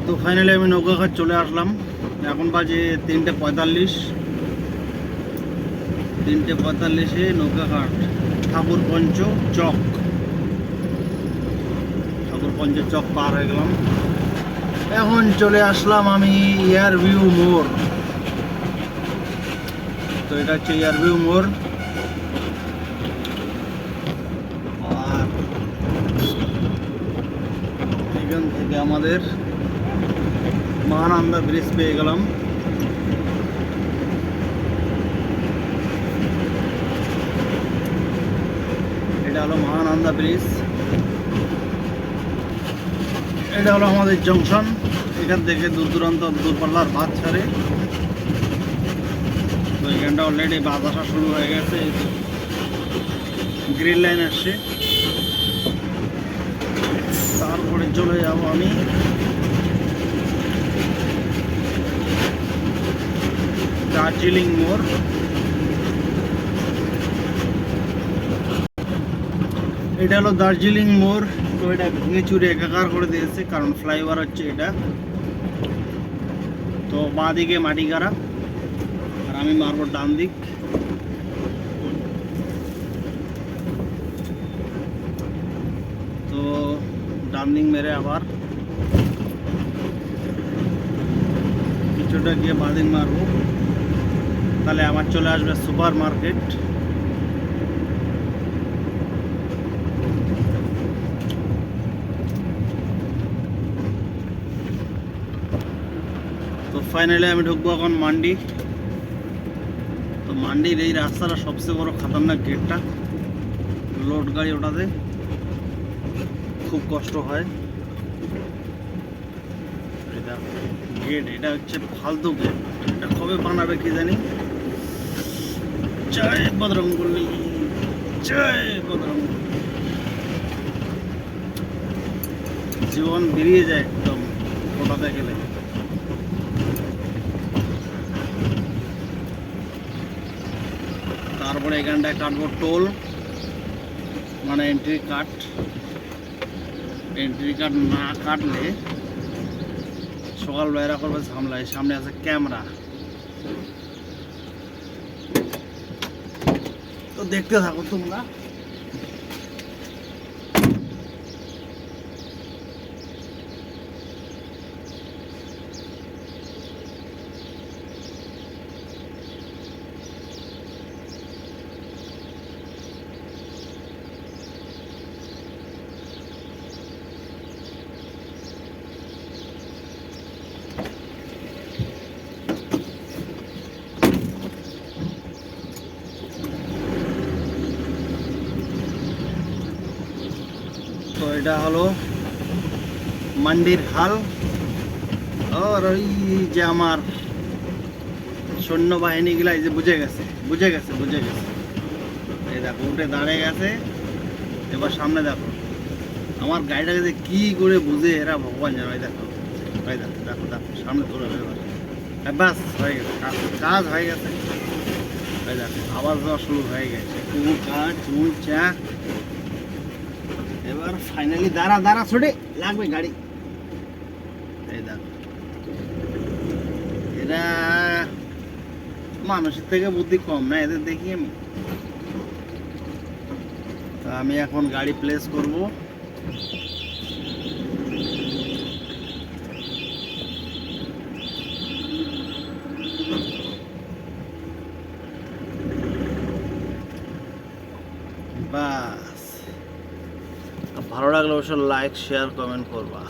তো ফাইনালি আমি নৌকাঘাট চলে আসলাম। এখন বাজে 3:45। 3:45-এ নৌকাঘাট ঠাকুরপঞ্চ চক পার হয়ে গেলাম। এখন চলে আসলাম আমি এয়ারভিউ মোড়। তো এটা হচ্ছে এয়ারভিউ মোড়। আর এখান থেকে আমাদের মহানন্দা ব্রিজ পেয়ে গেলাম। এটা হলো মহানন্দা ব্রিজ। এটা হলো আমাদের জংশন। এখান থেকে দূর দূরান্ত দূরপাল্লার বাস ছাড়ে। তো এখানটা অলরেডি বাস আসা শুরু হয়ে গেছে। গ্রিন লাইন আসছে। তারপরে চলে যাব আমি দার্জিলিং মোড়। এটা হলো দার্জিলিং মোড়। তো এটা ভেঙে চুরে একাকার করে দিয়েছে, কারণ ফ্লাইওভার হচ্ছে এটা। তো বাঁ দিকে মাটিগাড়া, আর আমি মারবো ডান দিক। তো ডান দিক মেরে আবার কিছুটা গিয়ে বাঁ দিক মারবো, তাহলে আবার চলে আসবে সুপার মার্কেট। তো ফাইনালি আমি ঢুকবো এখন মান্ডি। তো মান্ডির এই রাস্তাটা সবচেয়ে বড় খতরনাক গেটটা। লোড গাড়ি ওঠাতে খুব কষ্ট হয়। গেট এটা হচ্ছে ফালতু গেট। এটা কবে বানাবে কি জানি। জয় বজরংবলী, জয় বজরংবলী। জীবন বেরিয়ে যায় একদম ওটাতে গেলে। তারপরে এখানটায় কাটবো টোল, মানে এন্ট্রি কাট। এন্ট্রি কাট না কাটলে সকাল বেলা করবে ঝামেলায়। সামনে আছে ক্যামেরা। তো দেখতে থাকো তোমরা। তো এটা হলো মান্ডির হাল। আর ওই যে আমার সৈন্যবাহিনীগুলা এই যে বুঝে গেছে। এই দেখো উঠে দাঁড়িয়ে গেছে। এবার সামনে দেখো আমার গাড়িটাকে যে কি করে বুঝে এরা, ভগবান জানো। দেখো সামনে ধরে এবার ব্যাস হয়ে গেছে, কাজ হয়ে গেছে। দেখো আওয়াজ দেওয়া শুরু হয়ে গেছে। এবার ফাইনালি দাঁড়া ছুটে লাগবে গাড়ি। এই দেখো এরা মানুষের থেকে বুদ্ধি কম না এদের, দেখি আমি। তা আমি এখন গাড়ি প্লেস করব। বাস, ভালো লাগলে অবশ্যই লাইক শেয়ার কমেন্ট করবা।